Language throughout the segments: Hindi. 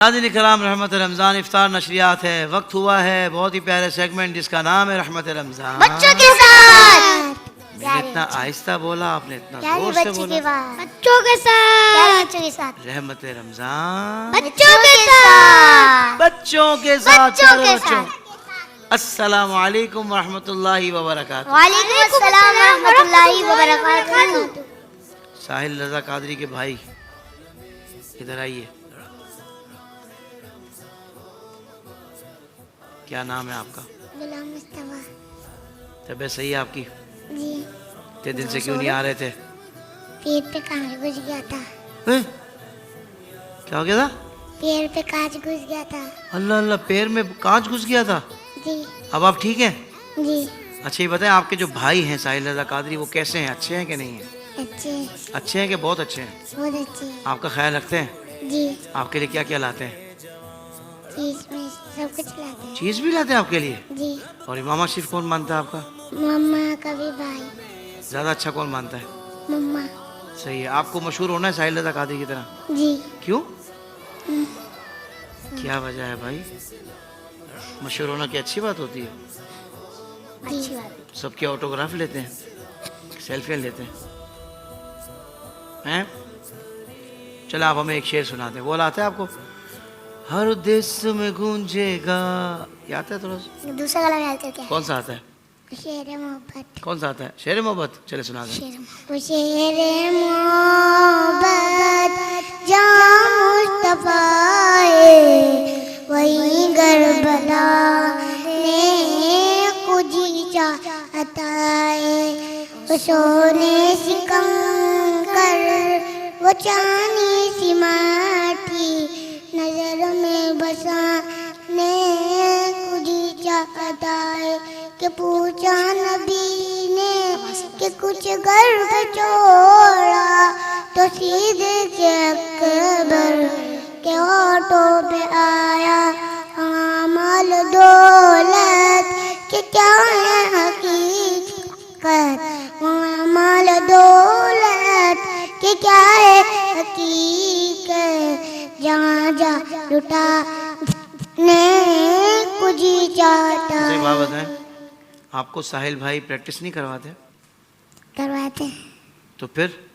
नाज़रीन इकराम, रहमत रमज़ान इफ्तार नशरियात है। वक्त हुआ है बहुत ही प्यारे सेगमेंट जिसका नाम है रहमत रमज़ान। बच्चों के साथ। मैंने इतना आहिस्ता बोला, आपने इतना जोर से बोला। बच्चों के साथ। बच्चों के साथ। रहमत रमज़ान बच्चों के साथ। बच्चों के साथ। बच्चों के साथ। अस्सलामु अलैकुम वरहमतुल्लाहि वबरकातुहू। वालेकुम अस्सलाम रहमतुल्लाहि वबरकातुहू। साहिल रज़ा कादरी के भाई इधर आइए। क्या नाम है आपका? गुलाम मुस्तफा। तबीयत सही है आपकी? जी। इतने दिन से क्यों नहीं आ रहे थे? पेट पे कांच घुस गया था। हैं? क्या हो गया था? पैर पे कांच घुस गया था। अल्लाह अल्लाह, पैर में कांच घुस गया था। जी। अब आप ठीक हैं? जी। अच्छा ये बताएं, आपके जो भाई हैं साहिल रज़ा कादरी, वो कैसे हैं? अच्छे हैं कि नहीं हैं? अच्छे। अच्छे हैं कि बहुत अच्छे हैं? बहुत अच्छे। आपका ख्याल रखते हैं? जी। आपके लिए क्या क्या लाते हैं? चीज में सब कुछ लाते हैं। चीज़ भी लाते हैं आपके लिए? जी। और इमामा शिफ कौन मानता है आपका? मम्मा का भी भाई। ज़्यादा अच्छा कौन मानता है? मम्मा। सही है। आपको मशहूर होना है साहिल रज़ा कादरी की तरह? जी। क्यों? क्या वजह है भाई? मशहूर होना की अच्छी बात होती है? अच्छी बात। सबके ऑटोग्राफ लेते हैं, सेल्फियाँ लेते हैं? चलो आप हमें एक शेर सुनाते हैं। वो आता है आपको? हर देश में गूंजेगा, ये आता है थोड़ा सा? दूसरा गाना याद करके। कौन सा आता है? शेर मोहब्बत। कौन सा आता है? शेर मोहब्बत। चले सुना दें। शेर मोहब्बत जहाँ मुस्तफा है, वही करबला ने खुदी चाहता है। वो सोने सिकम कर, वो चांदी सी माटी, नजर में बसाने खुदी चाहता है। कि पूछा नबी ने कि कुछ गर्व छोड़ा, तो सीधे के अकबर के होठों पे आया माल दौलत कि क्या है हकीकत। माल दौलत कि क्या है हकीकत। जहाँ जा लुटा ने कुछ चाहता। सही बात है। आपको साहिल भाई प्रैक्टिस नहीं करवाते? करवाते हैं। तो फिर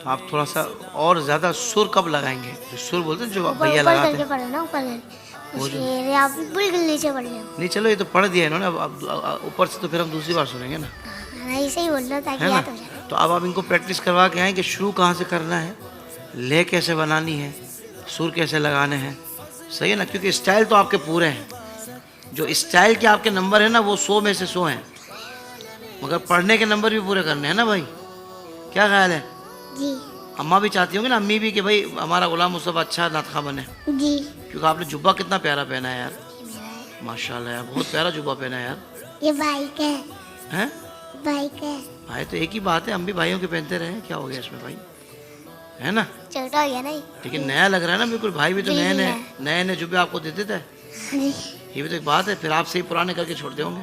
आप थोड़ा सा और ज़्यादा सुर कब लगाएंगे? जो सुर बोलते हैं, जो भैया लगाते हैं। आप बिल्कुल नीचे पढ़ लो। नहीं चलो, ये तो पढ़ दिया इन्होंने, अब ऊपर से तो फिर हम दूसरी बार सुनेंगे ना, ऐसे ही बोल रहा ताकि है ना? याद हो जाए। तो अब आप इनको प्रैक्टिस करवा के आए कि शुरू कहाँ से करना है, ले कैसे बनानी है, सुर कैसे लगाने हैं। सही है ना? क्योंकि स्टाइल तो आपके पूरे हैं। जो स्टाइल के आपके नंबर है ना, वो 100 में से 100 हैं, मगर पढ़ने के नंबर भी पूरे करने हैं ना भाई। क्या ख्याल है? जी। अम्मा भी चाहती होंगी ना, अम्मी भी, कि भाई हमारा गुलाम मुस्तफा अच्छा नातखा बने। जी। क्योंकि आपने जुब्बा कितना प्यारा पहना है यार, माशाल्लाह यार, बहुत प्यारा जुब्बा पहना है यार। ये बाइक है। हैं? बाइक है। भाई तो एक ही बात है, हम भी भाइयों के पहनते रहे, क्या हो गया इसमें भाई, है ना? छोटा हो गया नहीं, लेकिन नया लग रहा है ना बिल्कुल। भाई भी तो नए नए जुब्बे आपको देते थे। ये भी तो एक बात है। फिर आप से ही पुराने करके छोड़ते होंगे।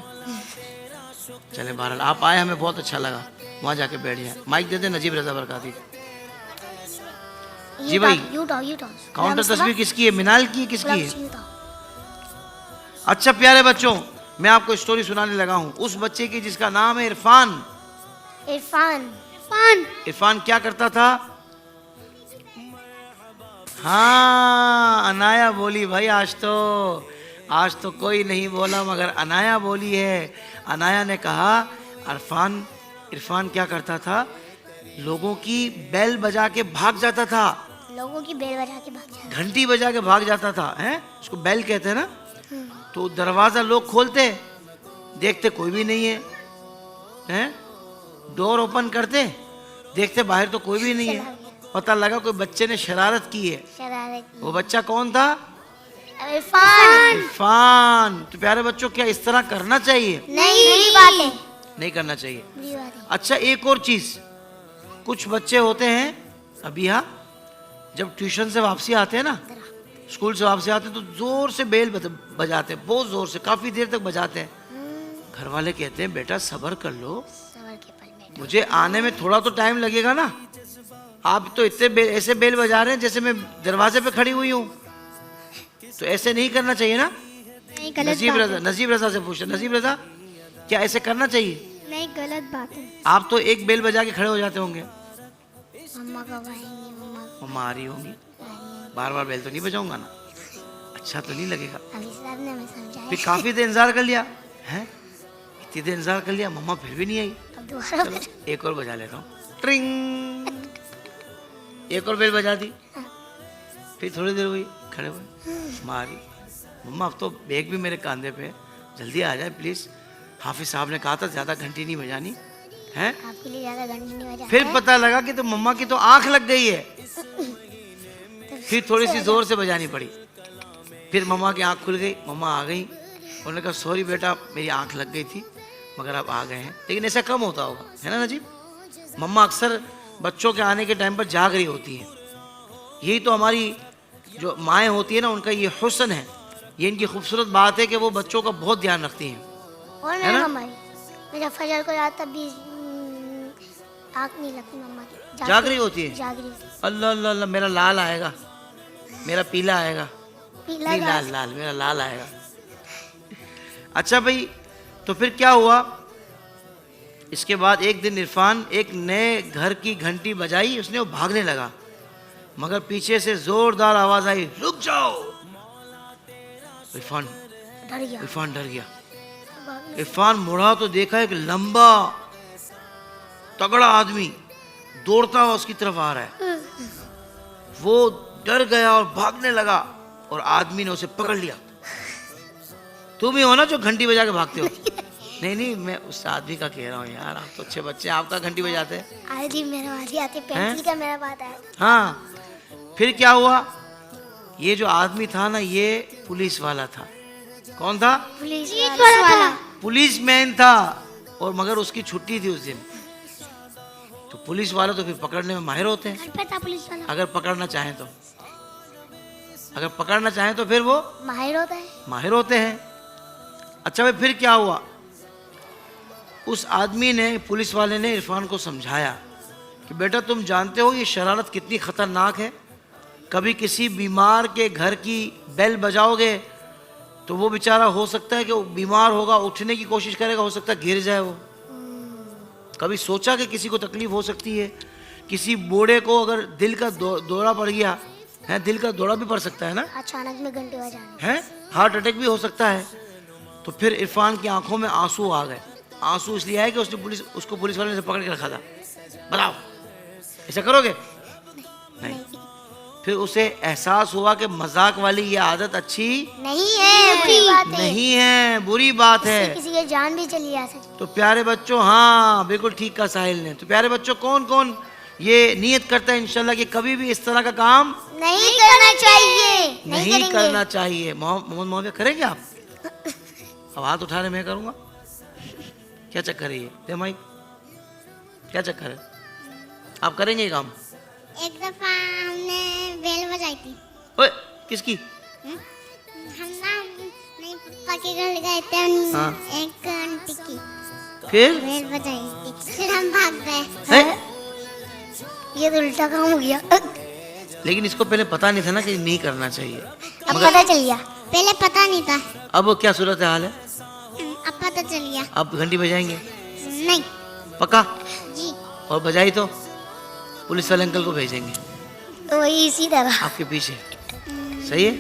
चले बहरहाल, आप आए, हमें बहुत अच्छा लगा। वहाँ जाके बैठ जाए। माइक दे दे नजीब रजा बरकाती जी भाई। काउंटर तस्वीर किसकी है? मिनाल की है, किसकी है? अच्छा प्यारे बच्चों, मैं आपको स्टोरी सुनाने लगा हूँ उस बच्चे की जिसका नाम है इरफान। इरफान क्या करता था? हाँ, अनाया बोली भाई। आज तो कोई नहीं बोला, मगर अनाया बोली है। अनाया ने कहा इरफान क्या करता था? लोगों की बेल बजा के भाग जाता था। लोगों की बेल बजा के भाग जाता। घंटी बजा के भाग जाता था, हैं? उसको बेल कहते हैं ना। तो दरवाजा लोग खोलते, देखते कोई भी नहीं है, हैं? डोर ओपन करते, देखते बाहर तो कोई भी नहीं है। पता लगा कोई बच्चे ने शरारत की है। वो बच्चा कौन था? इरफान। तो प्यारे बच्चों, क्या इस तरह करना चाहिए? नहीं करना चाहिए। अच्छा एक और चीज, कुछ बच्चे होते हैं अभी यहाँ, जब ट्यूशन से वापसी आते हैं ना, स्कूल से वापसी आते हैं, तो जोर से बेल बजाते हैं, बहुत जोर से, काफी देर तक बजाते हैं। घर वाले कहते हैं बेटा सब्र कर लो, मुझे आने में थोड़ा तो टाइम लगेगा ना। आप तो इतने ऐसे बेल बजा रहे हैं जैसे मैं दरवाजे पे खड़ी हुई हूँ। तो ऐसे नहीं करना चाहिए ना। नहीं, गलत नजीब बात रजा, नजीब रजा से पूछा, नजीब रजा क्या ऐसे करना चाहिए? नहीं, गलत बात है। आप तो एक बेल बजा के खड़े हो जाते होंगे। मम्मा कब आएंगी? मम्मा आ रही होंगी, बार बार बेल तो नहीं बजाऊंगा ना, अच्छा तो नहीं लगेगा। अभी सर ने हमें समझाया। फिर काफी देर इंतजार कर लिया है, इतनी देर इंतजार कर लिया, मम्मा फिर भी नहीं आई। अब दोबारा चलो एक और बजा लेता हूँ, ट्रिंग, एक और बेल बजा दी। फिर थोड़ी देर हुई, खड़े हुए, मारी, मम्मा अब तो बैग भी मेरे कंधे पे, जल्दी आ जाए प्लीज, हाफिज साहब ने कहा था ज्यादा घंटी नहीं बजानी है। आपके लिए ज्यादा घंटी नहीं बजा। फिर पता लगा कि तो मम्मा की तो आंख लग गई है, फिर थोड़ी सी जोर से बजानी पड़ी। फिर मम्मा की आंख खुल गई, मम्मा आ गई, उन्होंने कहा सॉरी बेटा मेरी आंख लग गई थी मगर आप आ गए हैं। लेकिन ऐसा कम होता होगा, है ना नजीब? मम्मा अक्सर बच्चों के आने के टाइम पर जाग रही होती हैं। यही तो हमारी जो माएँ होती है ना, उनका ये हुस्न है, ये इनकी खूबसूरत बात है कि वो बच्चों का बहुत ध्यान रखती हैं। और है मेरी ना? मम्मा मेरा फजर को रात तब भी आँख नहीं लगती मम्मा की। जाग रही होती है? जाग रही होती है। अल्लाह अल्लाह अल्लाह, मेरा लाल आएगा, मेरा पीला आएगा, पीला नहीं घास। लाल लाल, मेरा लाल आएगा। अच्छा भाई, तो फिर क्या हुआ? इसके बाद एक दिन इरफान एक नए घर की घंटी बजाई, उसने वो भागने लगा, मगर पीछे से जोरदार आवाज आई, रुक जाओ। इरफान डर गया। इरफान डर गया। इरफान मुड़ा तो देखा एक लंबा तगड़ा आदमी दौड़ता हुआ उसकी तरफ आ रहा है। वो डर गया और भागने लगा और आदमी ने उसे पकड़ लिया। तुम ही हो ना जो घंटी बजा के भागते हो? नहीं नहीं, मैं उस आदमी का कह रहा हूँ यार, आप तो अच्छे बच्चे हैं, आपका घंटी बजाते हैं। आज ही मेरा बारी आती, पेंसिल का मेरा बात है। हाँ, फिर क्या हुआ? ये जो आदमी था ना, ये पुलिस वाला था। कौन था? पुलिस वाला। पुलिस मैन था, और मगर उसकी छुट्टी थी उस दिन। तो पुलिस वाला तो फिर पकड़ने में माहिर होते हैं, घर पे था पुलिस वाला। अगर पकड़ना चाहें तो, अगर पकड़ना चाहें तो फिर वो माहिर होता है। माहिर होते हैं। अच्छा भाई, फिर क्या हुआ? उस आदमी ने, पुलिस वाले ने इरफान को समझाया कि बेटा तुम जानते हो ये शरारत कितनी खतरनाक है, कभी किसी बीमार के घर की बेल बजाओगे तो वो बेचारा हो सकता है कि वो बीमार होगा, उठने की कोशिश करेगा, हो सकता है गिर जाए वो। कभी सोचा कि किसी को तकलीफ हो सकती है? किसी बूढ़े को अगर दिल का दौरा पड़ गया है, दिल का दौरा भी पड़ सकता है ना, अचानक में घंटे बजाने है, हार्ट अटैक भी हो सकता है। तो फिर इरफान की आंखों में आंसू आ गए। आंसू इसलिए आए कि उसको पुलिस वाले ने पकड़ के रखा था। बताओ ऐसा करोगे? नहीं। फिर उसे एहसास हुआ कि मजाक वाली ये आदत अच्छी नहीं है, बुरी बात है। नहीं है, बुरी बात है। किसी की जान भी चली जा सकती। तो प्यारे बच्चों, हाँ बिल्कुल ठीक कहा साहिल ने। तो प्यारे बच्चों, कौन कौन ये नियत करता है इंशाल्लाह कि कभी भी इस तरह का काम नहीं करना चाहिए। नहीं करना चाहिए? मोहम्मद महोदय करेंगे आप? अब हाथ उठा रहे, मैं करूँगा। क्या चक्कर है ये? दे माइक, क्या चक्कर है? आप करेंगे ये काम? एक दफा हमने बेल बजाई थी। ओए, किसकी? हम ना नहीं पापा के घर गए थे, हाँ। एक आंटी की फिर बेल बजाई थी, फिर हम भाग गए। है? ये तो उल्टा काम हो गया। लेकिन इसको पहले पता नहीं था ना कि नहीं करना चाहिए। अब पता चल गया, पहले पता नहीं था। अब क्या सूरत हाल है? अब पता चल गया। अब घंटी बजाएंगे? नहीं पक्का? जी। और बजाई तो पुलिस वाले अंकल को भेजेंगे तो वही इसी तरह आपके पीछे, सही है?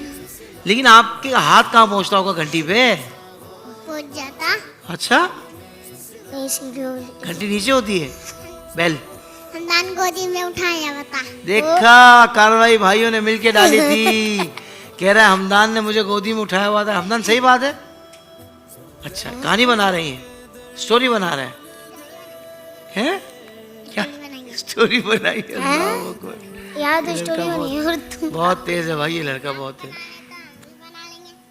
लेकिन आपके हाथ कहाँ पहुँचता होगा घंटी पे? पहुंच जाता। अच्छा, नहीं, सीढ़ी घंटी नीचे होती है, बेल। हमदान गोदी में उठाया, बता। देखा, कार्रवाई भाइयों ने मिलके डाली थी। कह रहा है हमदान ने मुझे गोदी में उठाया हुआ था। हमदान, सही बात है? अच्छा, कहानी बना रही हैं, स्टोरी बना रहे हैं? क्या स्टोरी बनाई है? अल्लाह अकबर। यार तो स्टोरी बनी है और तुम बहुत तेज है भाई, ये लड़का बहुत तेज।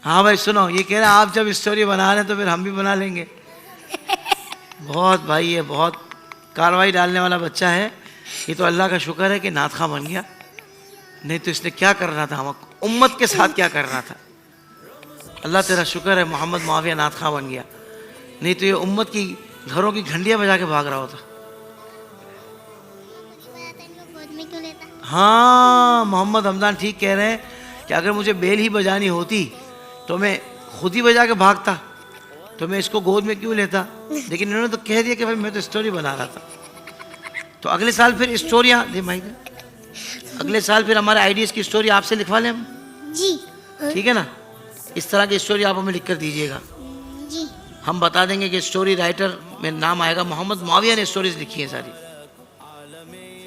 हाँ भाई सुनो, ये कह रहा है आप जब स्टोरी बना रहे हैं तो फिर हम भी बना लेंगे। बहुत भाई, ये बहुत कार्रवाई डालने वाला बच्चा है। ये तो अल्लाह का शुक्र है कि नातखा बन गया, नहीं तो इसने क्या करना था, हम उम्मत के साथ क्या करना था। अल्लाह तेरा शुक्र है मोहम्मद मुआविया नातखा बन गया, नहीं तो ये उम्मत की घरों की घंटियां बजा के भाग रहा होता। हाँ, मोहम्मद हमदान ठीक कह रहे हैं कि अगर मुझे बेल ही बजानी होती तो मैं खुद ही बजा के भागता, तो मैं इसको गोद में क्यों लेता। लेकिन इन्होंने तो कह दिया कि भाई मैं तो स्टोरी बना रहा था। तो अगले साल फिर स्टोरियाँ दे माइक, अगले साल फिर हमारे आइडियाज़ की स्टोरी आपसे लिखवा लें हम। जी ठीक है ना, इस तरह की स्टोरी आप हमें लिख कर दीजिएगा। जी। हम बता देंगे कि स्टोरी राइटर में नाम आएगा मोहम्मद मुआविया ने स्टोरीज लिखी है सारी।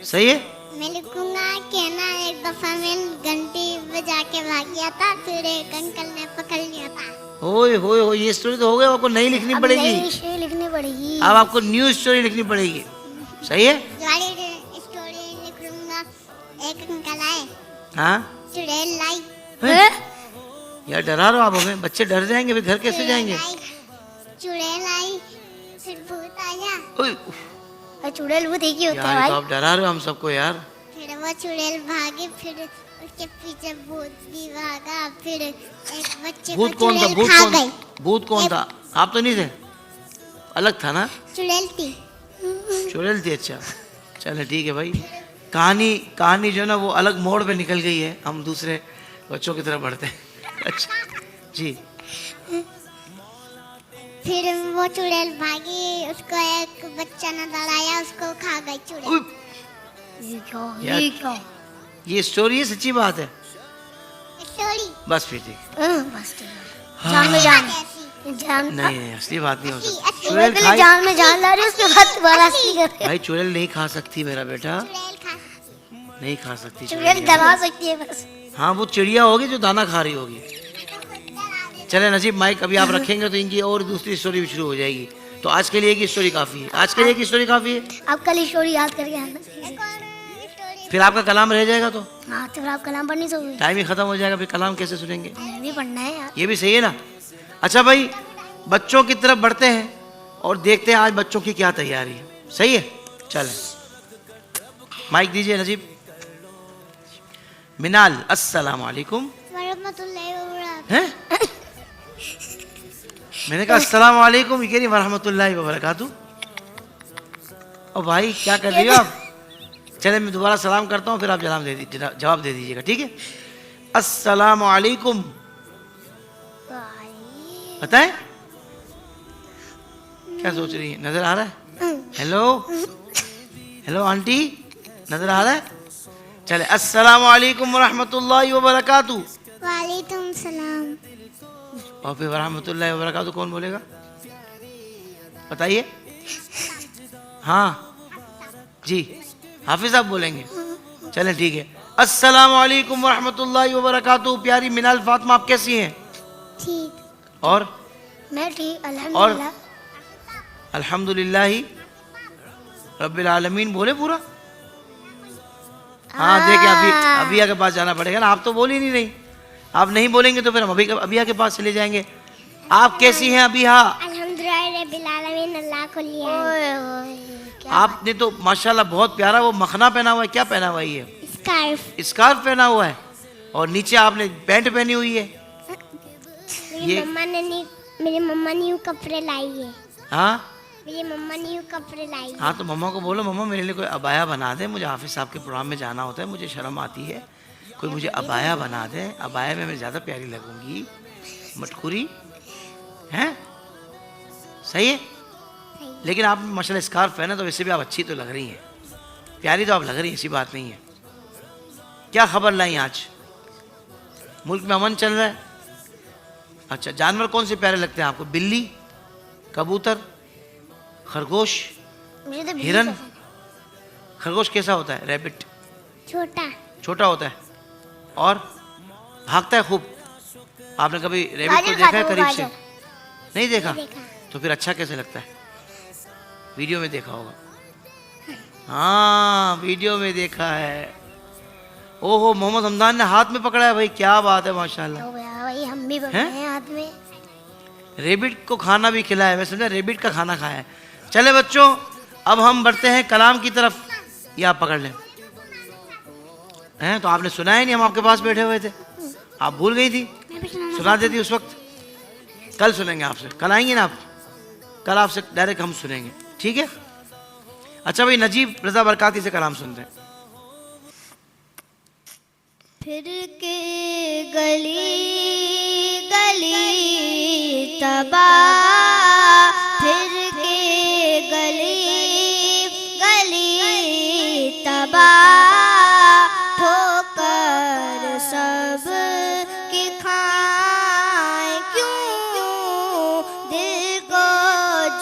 सही है। मैं लिखूंगा कि ना एक दफा मैं घंटी बजा के भाग गया था, फिर एक अंकल ने पकड़ लिया था। ओए होए होए, ये स्टोरी तो हो गई, आपको नई लिखनी पड़ेगी। नई स्टोरी लिखनी पड़ेगी। अब आपको न्यू स्टोरी लिखनी पड़ेगी। सही है। स्टोरी लिखूंगा, एक अंकल आए, हाँ चुड़ैल लाई। यार डरा रहे हो आप हमें, बच्चे डर जाएंगे फिर घर कैसे जाएंगे। चुड़ैल आई, फिर भूत आया। ओए, चुड़ैल भूत एक ही होता है यार भाई। तो आप डरा रहे हो हम सबको यार। फिर वो चुड़ैल भागे, फिर उसके पीछे भूत भी भागा, फिर एक बच्चे को भूत कौन था, चुड़ैल भूत खा कौन, गई। भूत कौन था, आप तो नहीं थे, अलग था ना। चुड़ैल थी। चुड़ैल थी, अच्छा चलो ठीक है भाई। कहानी जो है ना वो अलग मोड़ पे निकल गई है, हम दूसरे बच्चों की तरफ बढ़ते हैं। अच्छा जी। फिर वो चुड़ैल भागी, उसको एक बच्चा नजर आया, उसको खा गई चुड़ैल। उई, ये क्या? ये स्टोरी है, सच्ची बात है। स्टोरी बस फिर ठीक। बस ठीक है। जान में जान नहीं असली बात नहीं हो सकती। चुड़ैल खाई, जान में जान ला रही है, उसके बाद दोबारा असली कर रही है। भाई चुड़ैल नहीं खा सकती मेरा बेटा, चुड़ैल खा, नहीं खा सकती चुड़ैल डरा सकती है बस। हाँ वो चिड़िया होगी जो दाना खा रही होगी। चले नजीब माइक अभी आप रखेंगे तो इनकी और दूसरी स्टोरी भी शुरू हो जाएगी। तो आज के लिए एक स्टोरी काफी है, आज के लिए एक स्टोरी काफी है। आप कल स्टोरी याद करके आना, फिर आपका कलाम रह जाएगा तो हाँ तो फिर आप कलाम पढ़ नहीं सकते। टाइम ही खत्म हो जाएगा, फिर कलाम कैसे सुनेंगे। हमें भी पढ़ना है यार। ये भी सही है ना। अच्छा भाई बच्चों की तरफ बढ़ते हैं और देखते हैं आज बच्चों की क्या तैयारी है। सही है, चलें माइक दीजिए नजीब। मिनाल अस्सलाम वालेकुम। वरहमतुल्लाहि वबरकातुहू। हैं? मैंने कहा अस्सलाम वालेकुम, ये कह रही वरहमतुल्लाहि वबरकातुहू। और भाई क्या कर रही हो आप। चले मैं दोबारा सलाम करता हूँ, फिर आप जवाब दे दीजिएगा, ठीक है। अस्सलाम वालेकुम। बताएं क्या सोच रही है, नजर आ रहा है। हेलो हेलो आंटी, नजर आ रहा है। चले अस्सलाम वालेकुम वरहमतुल्लाहि वबरकातुहू। वालेकुम सलाम। और फिर वरहमतुल्लाहि वबरकातुहू कौन बोलेगा बताइए। हाँ जी हाफिज आप बोलेंगे, चलें ठीक है। अस्सलाम वालेकुम वरहमतुल्लाहि वबरकातुहू। प्यारी मिनाल फातिमा आप कैसी हैं। ठीक। और मैं ठीक अल्हम्दुलिल्लाह। अल्हम्दुलिल्लाहि रब्बिल आलमीन बोले पूरा। हाँ देखिए अभिया के पास जाना पड़ेगा ना, आप तो बोल ही नहीं रही। आप नहीं बोलेंगे तो फिर हम अभिया के पास चले जाएंगे। आप कैसी हैं अभिया। अल्हम्दुलिल्लाह रब्बिल आलमीन, अल्लाह को लिया। आपने तो माशाल्लाह बहुत प्यारा वो मखना पहना हुआ है, क्या पहना हुआ है ये। स्कार्फ। स्कार्फ पहना हुआ है और नीचे आपने पैंट पहनी हुई है। मेरी मम्मा ने न्यू कपड़े लाई है। हाँ मेरी मम्मा न्यू कपड़े लाई है। हाँ तो मम्मा को बोलो मम्मा मेरे लिए कोई अबाया बना दे, मुझे हाफिज साहब के प्रोग्राम में जाना होता है, मुझे शर्म आती है, कोई मुझे अबाया बना दे, अबाया में मैं ज़्यादा प्यारी लगूंगी। मटकुरी हैं, सही है। लेकिन आप माशाल्लाह स्कार्फ पहना तो वैसे भी आप अच्छी तो लग रही हैं, प्यारी तो आप लग रही हैं, ऐसी बात नहीं है। क्या खबर लाई आज, मुल्क में अमन चल रहा है। अच्छा जानवर कौन से प्यारे लगते हैं आपको, बिल्ली, कबूतर, खरगोश, मुझे तो हिरन। खरगोश कैसा होता है, रैबिट छोटा छोटा होता है और भागता है खूब। आपने कभी रैबिट को देखा है करीब से, नहीं देखा? तो फिर अच्छा कैसे लगता है, वीडियो में देखा होगा। हाँ वीडियो में देखा है। ओहो मोहम्मद हमदान ने हाथ में पकड़ा है भाई, क्या बात है माशाल्लाह। भाई हम भी पकड़े हैं हाथ में। रेबिट को खाना भी खिलाया है, मैं समझा रेबिट का खाना खाया है। चले बच्चों अब हम बढ़ते हैं कलाम की तरफ, ये आप पकड़ लें। हैं तो आपने सुना ही नहीं, हम आपके पास बैठे हुए थे, आप भूल गई थी, सुना देती उस वक्त। कल सुनेंगे आपसे, कल आएंगे ना आप, कल आपसे डायरेक्ट हम सुनेंगे, ठीक है। अच्छा भाई नजीब रजा बरकाती से कलाम सुनते हैं। फिर के गली गली तबाह, फिर के गली गली तबाह, ठोकर सब की खाए क्यों, दिल को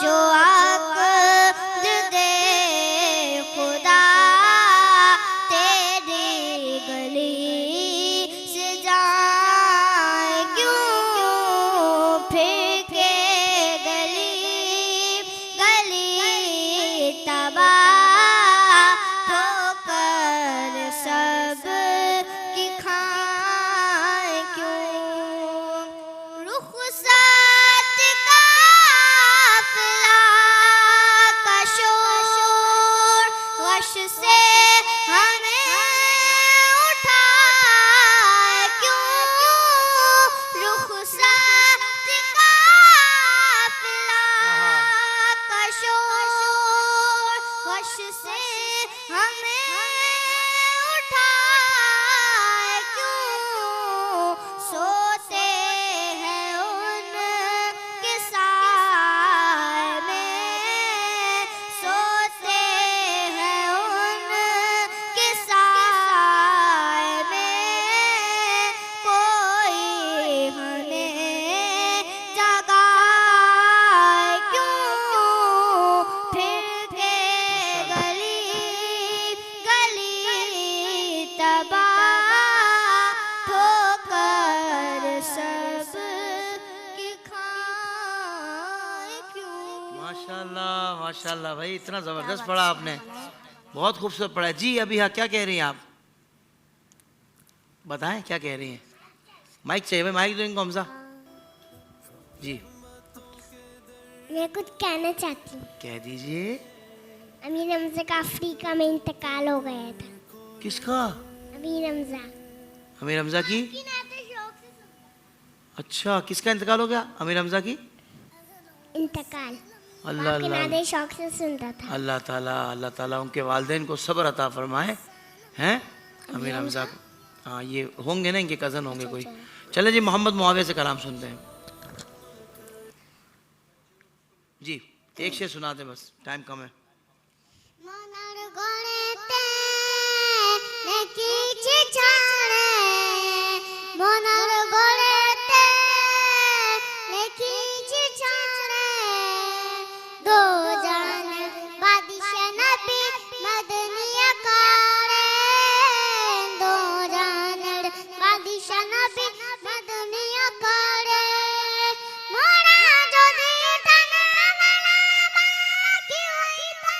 जो आक़्ल दे खुदा, तेरी गली से जाए क्यों, फिर के गली गली तबाह, ठोकर सब की खाए क्यों, रुखसात काफ़िला का शोर वश से हमें उठाए क्यों, रुखसात काफ़िला का शोर वश से हमें उठाए क्यों, सोते हैं उनके साए में, सोते हैं उनके साए में, कोई हमें जगाए क्यों, फिर के गली गली तबाह, ठोकर सब की खाए क्यों। माशाल्लाह माशाल्लाह भाई, इतना जबरदस्त पढ़ा आपने, बहुत खूबसूरत पढ़ा है जी। अभी हाँ, क्या कह रही हैं आप, बताएं क्या कह रही हैं। माइक चाहिए भाई, माइक दो इनको हमजा जी। मैं कुछ कहना चाहती हूँ। कह दीजिए। अमीर हमजा का अफ्रीका में इंतकाल हो गया था। किसका? अमीर हमजा। अमीर हमजा की? अच्छा, किसका इंतकाल हो गया? अमीर हमजा की इंतकाल। अल्लाह अल्लाह नादे शौक से सुनता था। अल्लाह ताला उनके वालिदैन को सब्र अता फरमाए हैं। अमीर हमजा को, हाँ ये होंगे ना, इनके कज़न होंगे कोई। चले जी, मोहम्मद मुआविया से कलाम सुनते हैं जी। एक शेर सुना दे बस, टाइम कम है। दो जान बादशाह नबी मदनिया कारे, दो जान बादशाह नबी मदनिया कारे, मोरा যদি টানা মালা কি হইতা,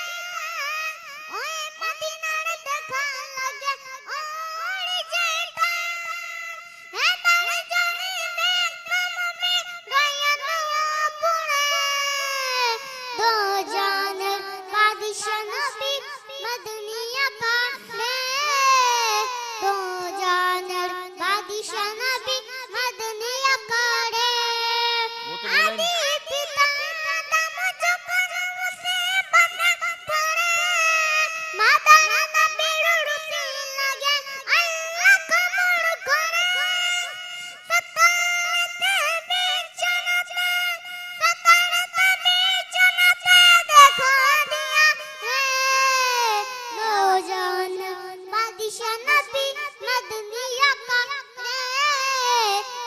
ওই মদিনার দেখা লাগে ওড়ি যাইতা, হে তার জমি দেখতা মমি গায়া দোয়া পুরে, दो जान बादशाह नबी मदनिया कारे, दो जान बादशाह नबी मदनिया कारे, आदि पिता दम जो करम से बना पड़े, माता नबी रुसी लगे अल्लाह कमर करे, सताते बेचनते सताते बेचनते देखो दिया है, दो जान बादशाह नबी मदनिया कारे,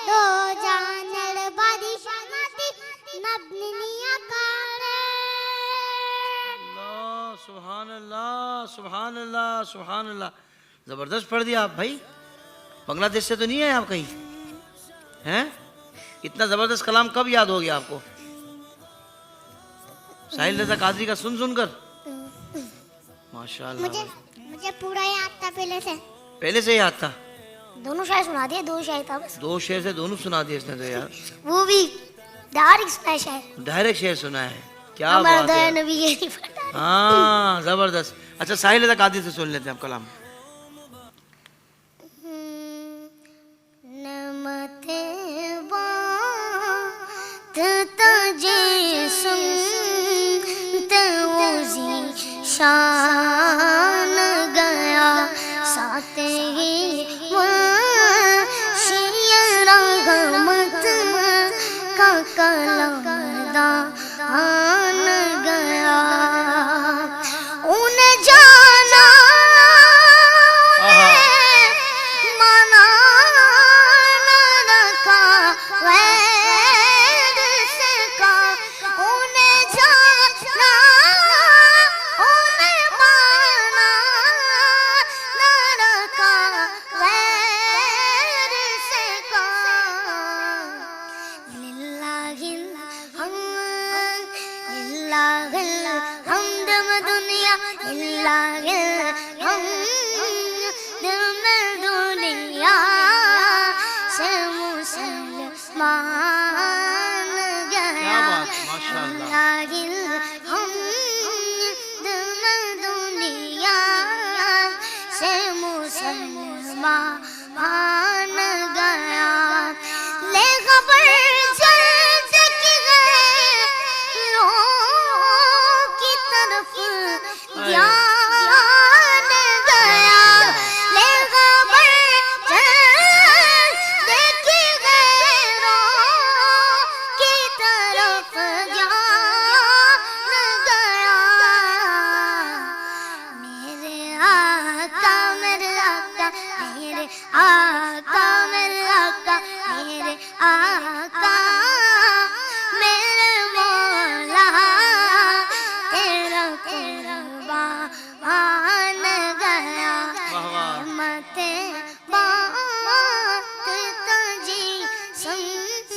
दो जान बादशाह नबी मदनिया कारे। अल्लाह सुभान अल्लाह सुभान अल्लाह सुभान अल्लाह, जबरदस्त पढ़ दिया आप भाई। बांग्लादेश से तो नहीं है आप कहीं, हैं? इतना जबरदस्त कलाम कब याद हो गया आपको? साहिल रज़ा कादरी का सुन सुनकर? माशाल्लाह। मुझे पूरा याद था पहले से याद था? दोनों शायर सुना दिए, दो शायर था बस। दो शेर से दोनों सुना दिए इसने तो यार। वो भी डायरेक्ट सुना है शायर। डायरेक्ट शेर सुना है, क्या हमारा बात है। नबी ये नहीं पता। हाँ जबरदस्त। अच्छा साहिल रज़ा कादरी से सुन लेते हैं आप कलाम। नमते बात तुझे सुनते उसी शान गया साथ ही कलमदान गया, उन्हें जाना माना न रखा वैद से का, उन्हें जाना उन्हें माना न रखा वैद से का। लिल्लाहिल हमद दुनिया, लिल्लाहिल हमद दुनिया से मुसलमान गया। लिल्लाहिल हमद दुनिया से मुसलमान गया। ले खबर जल्द की गैरों की तरफ ध्यान गया। ले खबर जल्द की गैरों की तरफ ध्यान गया। मेरे आका मेरे आका मेरे आका मेरे आका मेरे आका मेरे मौला तेरा कुर्बान गया। मते बात तुझी संत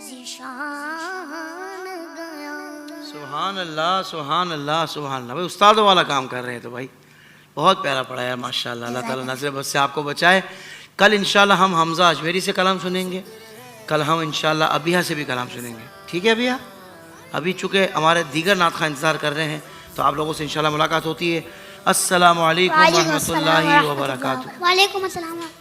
ज़िशान गया। सुभान अल्लाह सुभान अल्लाह सुभान अल्लाह। भाई उस्तादों वाला काम कर रहे हैं तो भाई बहुत प्यारा पढ़ा है माशाल्लाह। अल्लाह ताला नजर बद से आपको बचाए। कल इंशाल्लाह हम हमजा अजमेरी से कलाम सुनेंगे, कल हम इंशाल्लाह अबिया से भी कलाम सुनेंगे। ठीक है अबिया? अभी चूँकि हमारे दीगर नात खां इंतज़ार कर रहे हैं तो आप लोगों से इंशाल्लाह मुलाकात होती है। अस्सलामु अलैकुम व रहमतुल्लाहि व बरकातुहू। वालेकुम अस्सलाम।